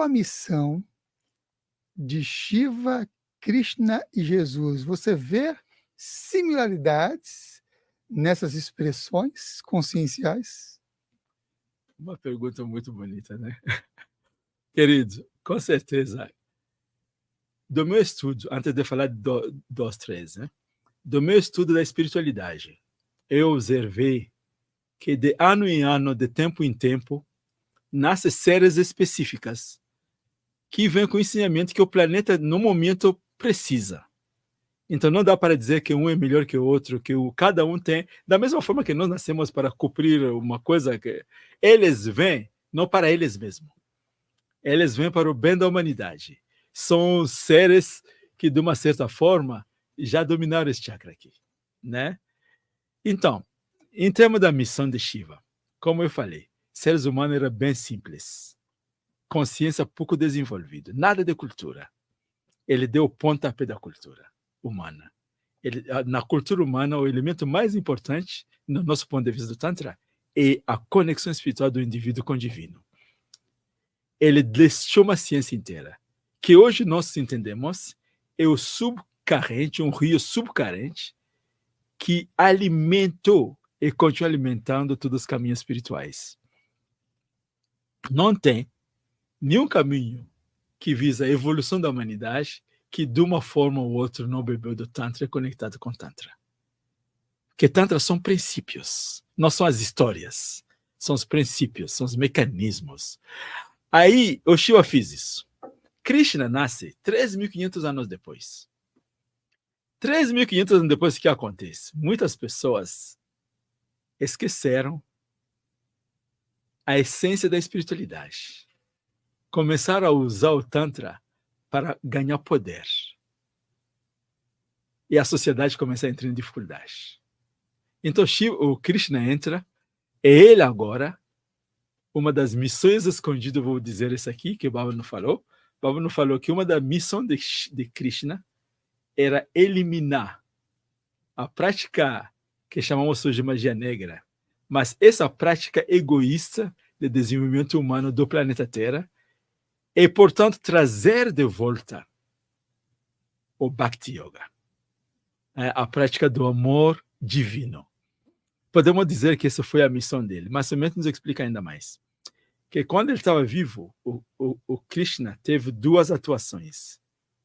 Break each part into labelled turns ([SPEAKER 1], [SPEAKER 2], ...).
[SPEAKER 1] a missão de Shiva, Krishna e Jesus? Você vê similaridades nessas expressões conscienciais?
[SPEAKER 2] Uma pergunta muito bonita, né? Querido, com certeza, do meu estudo, antes de falar dos três, né? Do meu estudo da espiritualidade, eu observei que de ano em ano, de tempo em tempo, nascem séries específicas que vêm com o ensinamento que o planeta, no momento, precisa. Então, não dá para dizer que um é melhor que o outro, que cada um tem. Da mesma forma que nós nascemos para cumprir uma coisa, que eles vêm não para eles mesmos. Eles vêm para o bem da humanidade. São seres que, de uma certa forma, já dominaram esse chakra aqui, né? Então, em termos da missão de Shiva, como eu falei, seres humanos era bem simples, consciência pouco desenvolvida, nada de cultura. Ele deu o pontapé da cultura humana. Na cultura humana, o elemento mais importante, no nosso ponto de vista do Tantra, é a conexão espiritual do indivíduo com o divino. Ele deixou uma ciência inteira, que hoje nós entendemos é o subcarente, um rio subcarente, que alimentou e continua alimentando todos os caminhos espirituais. Não tem nenhum caminho que visa a evolução da humanidade que, de uma forma ou outra, não bebeu do Tantra e conectado com o Tantra. Porque Tantra são princípios, não são as histórias. São os princípios, são os mecanismos. Aí, o Shiva fez isso. Krishna nasce 3.500 anos depois. 3.500 anos depois, o que acontece? Muitas pessoas esqueceram a essência da espiritualidade. Começaram a usar o Tantra para ganhar poder. E a sociedade começa a entrar em dificuldade. Então, o Krishna entra, e ele agora, uma das missões escondidas, vou dizer isso aqui, que o Baba não falou. O Baba não falou que uma das missões de Krishna era eliminar a prática que chamamos hoje de magia negra, mas essa prática egoísta de desenvolvimento humano do planeta Terra, e, portanto, trazer de volta o Bhakti Yoga, a prática do amor divino. Podemos dizer que essa foi a missão dele, mas somente nos explica ainda mais. Que quando ele estava vivo, o Krishna teve duas atuações.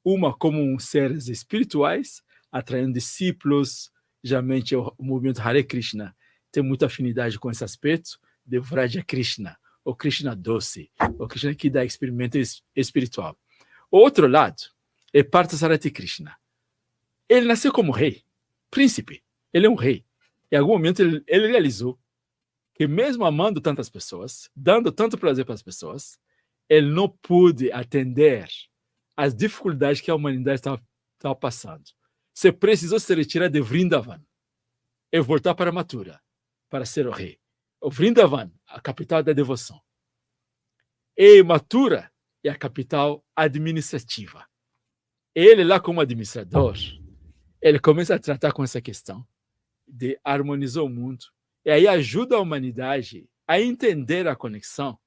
[SPEAKER 2] Uma como seres espirituais, atraindo discípulos, geralmente o movimento Hare Krishna tem muita afinidade com esse aspecto, de Vraja Krishna, o Krishna doce, o Krishna que dá experimento espiritual. O outro lado é Parthasarathi Krishna. Ele nasceu como rei, príncipe, ele é um rei. Em algum momento ele realizou que mesmo amando tantas pessoas, dando tanto prazer para as pessoas, ele não pôde atender às dificuldades que a humanidade estava passando. Você precisou se retirar de Vrindavan e voltar para Mathura, para ser o rei. O Vrindavan, a capital da devoção. E Mathura é a capital administrativa. Ele lá como administrador, ele começa a tratar com essa questão de harmonizar o mundo, e aí ajuda a humanidade a entender a conexão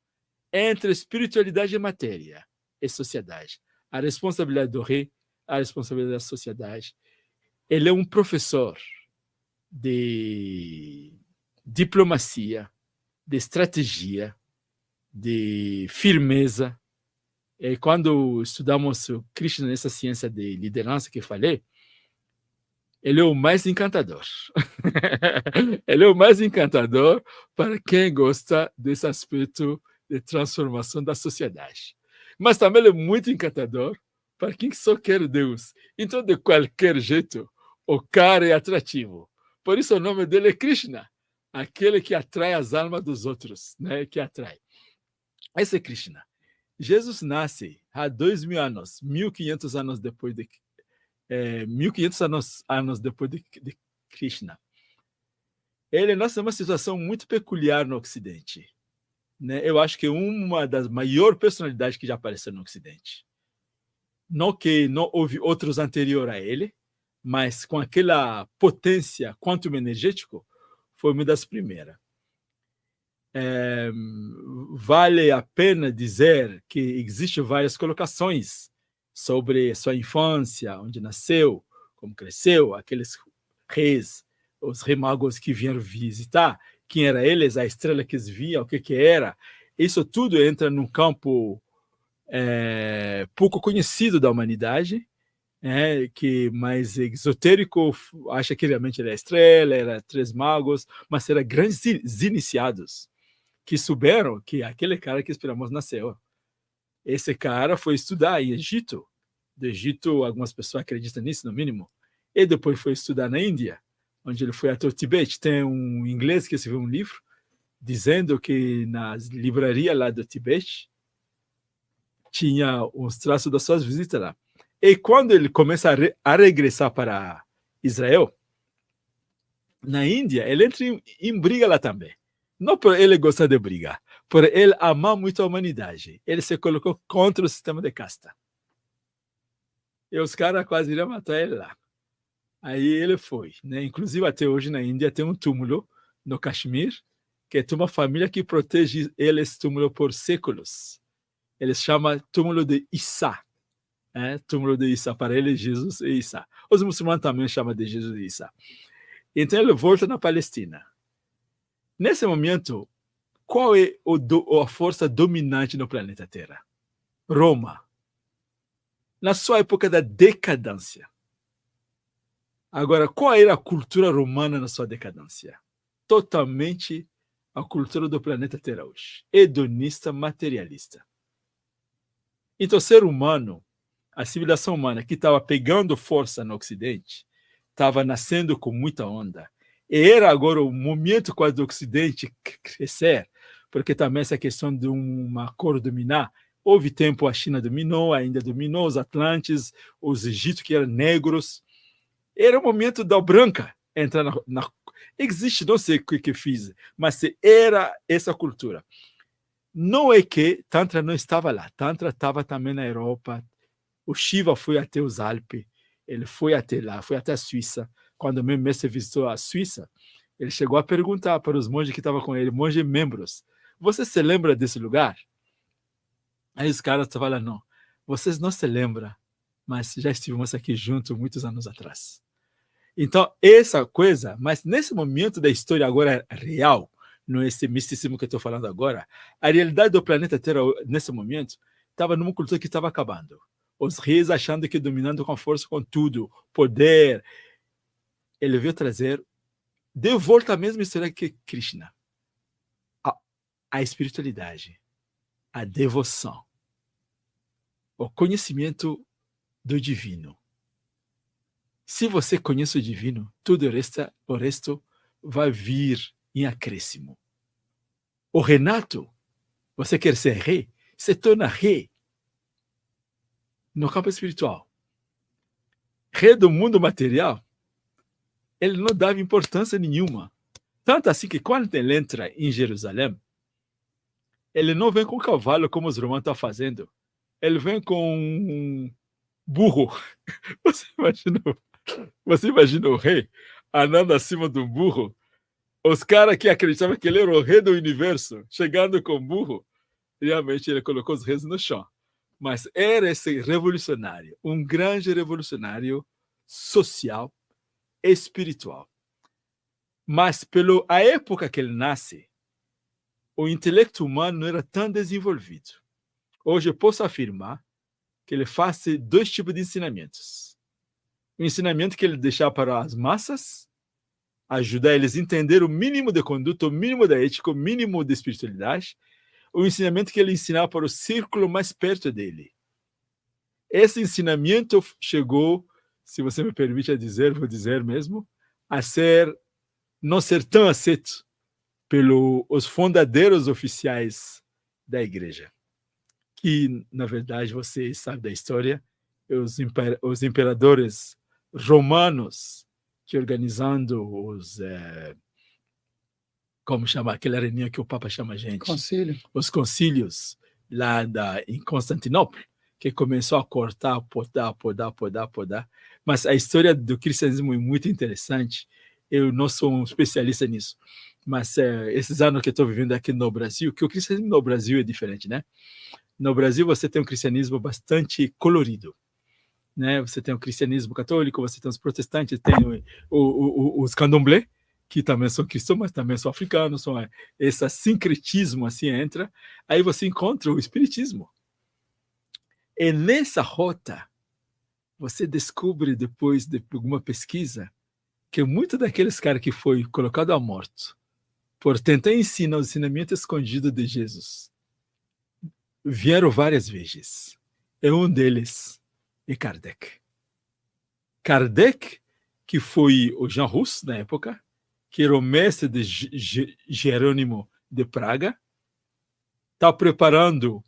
[SPEAKER 2] entre espiritualidade e matéria e sociedade. A responsabilidade do rei, a responsabilidade da sociedade. Ele é um professor de diplomacia, de estratégia, de firmeza. E quando estudamos o Krishna nessa ciência de liderança que falei, ele é o mais encantador. Ele é o mais encantador para quem gosta desse aspecto de transformação da sociedade. Mas também ele é muito encantador para quem só quer Deus. Então, de qualquer jeito, o cara é atrativo. Por isso o nome dele é Krishna, aquele que atrai as almas dos outros, né? Que atrai. Esse é Krishna. Jesus nasce há 2.000 anos, 1.500 anos depois de 1.500 anos depois de Krishna. Ele nasce numa situação muito peculiar no Ocidente. Né? Eu acho que uma das maiores personalidades que já apareceu no Ocidente. Não que não houve outros anteriores a ele, mas com aquela potência quantum energético, foi uma das primeiras. vale a pena dizer que existem várias colocações sobre sua infância, onde nasceu, como cresceu, aqueles reis, os reis magos que vieram visitar, quem era eles, a estrela que eles viam, o que era. Isso tudo entra num campo pouco conhecido da humanidade, que mais esotérico acha que realmente era a estrela, era três magos, mas eram grandes iniciados que souberam que aquele cara que esperamos nasceu. Esse cara foi estudar em Egito. Do Egito, algumas pessoas acreditam nisso, no mínimo. E depois foi estudar na Índia, onde ele foi até o Tibete. Tem um inglês que escreveu um livro dizendo que nas livrarias lá do Tibete tinha uns traços das suas visitas lá. E quando ele começa a regressar para Israel, na Índia, ele entra em briga lá também. Não por ele gostar de brigar, por ele amar muito a humanidade. Ele se colocou contra o sistema de casta. E os caras quase iriam matar ele lá. Aí ele foi. Né? Inclusive, até hoje na Índia tem um túmulo no Kashmir, que tem uma família que protege esse túmulo por séculos. Eles chamam túmulo de Issa. Túmulo de Issa, para ele, Jesus e Issa. Os muçulmanos também chamam de Jesus e Issa. Então ele volta na Palestina. Nesse momento, qual é a força dominante no planeta Terra? Roma. Na sua época da decadência. Agora, qual era a cultura romana na sua decadência? Totalmente a cultura do planeta Terra hoje. Hedonista, materialista. Então, o ser humano, a civilização humana que estava pegando força no Ocidente, estava nascendo com muita onda. E era agora o momento quase do Ocidente crescer, porque também essa questão de uma cor dominar. Houve tempo, a China dominou, a Índia dominou, os Atlantes, os Egípcios que eram negros. Era o momento da branca entrar existe, não sei o que fiz, mas era essa cultura. Não é que Tantra não estava lá. Tantra estava também na Europa. O Shiva foi até os Alpes, ele foi até lá, foi até a Suíça. Quando o meu mestre visitou a Suíça, ele chegou a perguntar para os monges que estavam com ele, monges membros, você se lembra desse lugar? Aí os caras falaram, não, vocês não se lembram, mas já estivemos aqui juntos muitos anos atrás. Então, essa coisa, mas nesse momento da história agora real, não é esse misticismo que eu estou falando agora, a realidade do planeta Terra, nesse momento, estava numa cultura que estava acabando. Os reis achando que dominando com força, com tudo, poder. Ele veio trazer de volta a mesma história que Krishna. A espiritualidade, a devoção, o conhecimento do divino. Se você conhece o divino, tudo o resto vai vir em acréscimo. O Renato, você quer ser rei, se torna rei no campo espiritual. Rei do mundo material, ele não dava importância nenhuma. Tanto assim que quando ele entra em Jerusalém, ele não vem com cavalo como os romanos estão fazendo. Ele vem com um burro. Você imagina o rei andando acima do burro? Os caras que acreditavam que ele era o rei do universo, chegando com burro, realmente ele colocou os reis no chão. Mas era esse revolucionário, um grande revolucionário social, espiritual. Mas pela época que ele nasce, o intelecto humano não era tão desenvolvido. Hoje eu posso afirmar que ele faz dois tipos de ensinamentos. O ensinamento que ele deixa para as massas, ajudar eles a entender o mínimo de conduta, o mínimo da ética, o mínimo de espiritualidade, o ensinamento que ele ensinava para o círculo mais perto dele. Esse ensinamento chegou, se você me permite dizer, vou dizer mesmo, a não ser tão aceito pelos fundadores oficiais da igreja, que, na verdade, você sabe da história, os imperadores romanos que organizando como chama aquela reunião que o Papa chama a gente?
[SPEAKER 1] Concílio.
[SPEAKER 2] Os concílios lá em Constantinopla, que começou a cortar, podar. Mas a história do cristianismo é muito interessante. Eu não sou um especialista nisso. Mas esses anos que eu estou vivendo aqui no Brasil, que o cristianismo no Brasil é diferente, né? No Brasil você tem um cristianismo bastante colorido, né? Você tem o cristianismo católico, você tem os protestantes, tem os candomblé, que também são cristãos, mas também são africanos, são esse sincretismo assim entra, aí você encontra o espiritismo. E nessa rota, você descobre depois de alguma pesquisa que muitos daqueles caras que foi colocado à morte por tentar ensinar o ensinamento escondido de Jesus vieram várias vezes. E um deles é Kardec. Kardec, que foi o Jean Hus na época, que era o mestre de Jerônimo de Praga, está preparando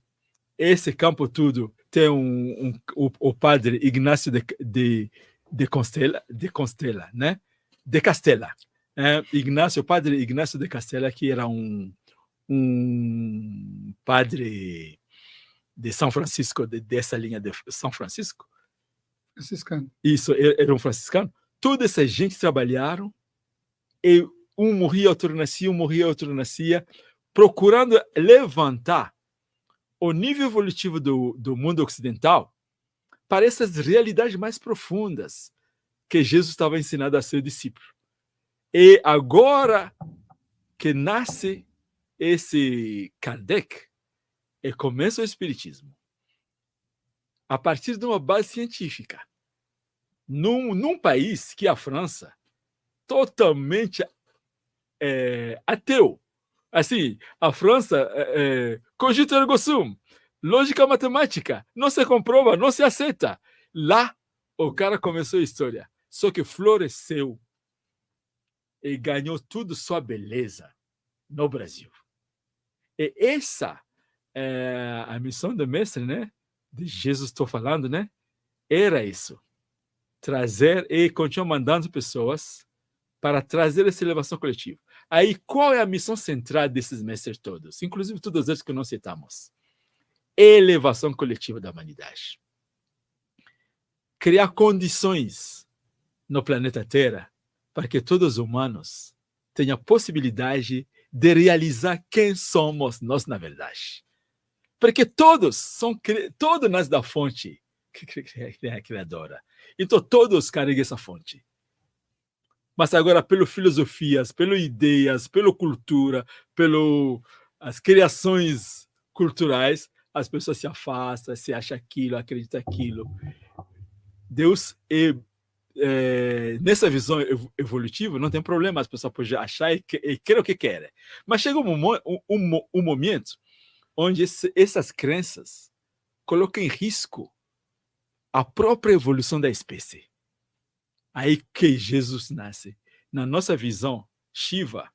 [SPEAKER 2] esse campo todo. Tem o padre Ignacio de Castela, né? De Castela. O padre Ignacio de Castela, que era um padre de São Francisco, dessa linha de São Francisco.
[SPEAKER 1] Franciscano.
[SPEAKER 2] Isso, era um franciscano. Toda essa gente trabalharam, e um morria, outro nascia, procurando levantar o nível evolutivo do mundo ocidental para essas realidades mais profundas que Jesus estava ensinando a seu discípulo. E agora que nasce esse Kardec, e começa o Espiritismo, a partir de uma base científica, num país que é a França, totalmente ateu. Assim, a França, cogito ergo sum, lógica matemática, não se comprova, não se aceita. Lá, o cara começou a história, só que floresceu e ganhou tudo sua beleza no Brasil. E essa é a missão do mestre, né? De Jesus estou falando, né? Era isso. Trazer e continuar mandando pessoas para trazer essa elevação coletiva. Aí, qual é a missão central desses mestres todos? Inclusive todos eles que nós citamos. Elevação coletiva da humanidade. Criar condições no planeta Terra para que todos os humanos tenham a possibilidade de realizar quem somos nós na verdade. Porque todos nascem da fonte criadora. Então todos carregam essa fonte. Mas agora, pelas filosofias, pelas ideias, pela cultura, pelas criações culturais, as pessoas se afastam, se acham aquilo, acreditam aquilo. Deus nessa visão evolutiva, não tem problema, as pessoas podem achar e querer o que querem. Mas chega um momento onde essas crenças colocam em risco a própria evolução da espécie. Aí que Jesus nasce. Na nossa visão, Shiva,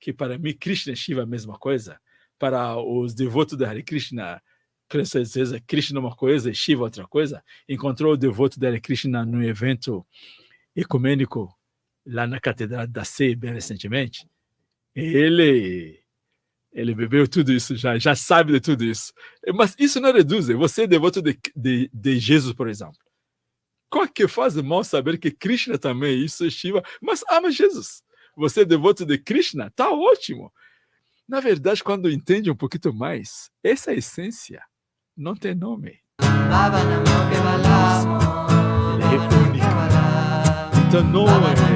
[SPEAKER 2] que para mim, Krishna e Shiva é a mesma coisa, para os devotos de Hare Krishna, Krishna é uma coisa e Shiva outra coisa, encontrou o devoto de Hare Krishna num evento ecumênico lá na Catedral da Sé, bem recentemente, e ele bebeu tudo isso, já sabe de tudo isso. Mas isso não reduz. Você é devoto de Jesus, por exemplo. Qual que faz mal saber que Krishna também é isso, Shiva, mas ama Jesus? Você é devoto de Krishna? Tá ótimo. Na verdade, quando entende um pouquinho mais, essa essência não tem nome. Ela é única. Então não é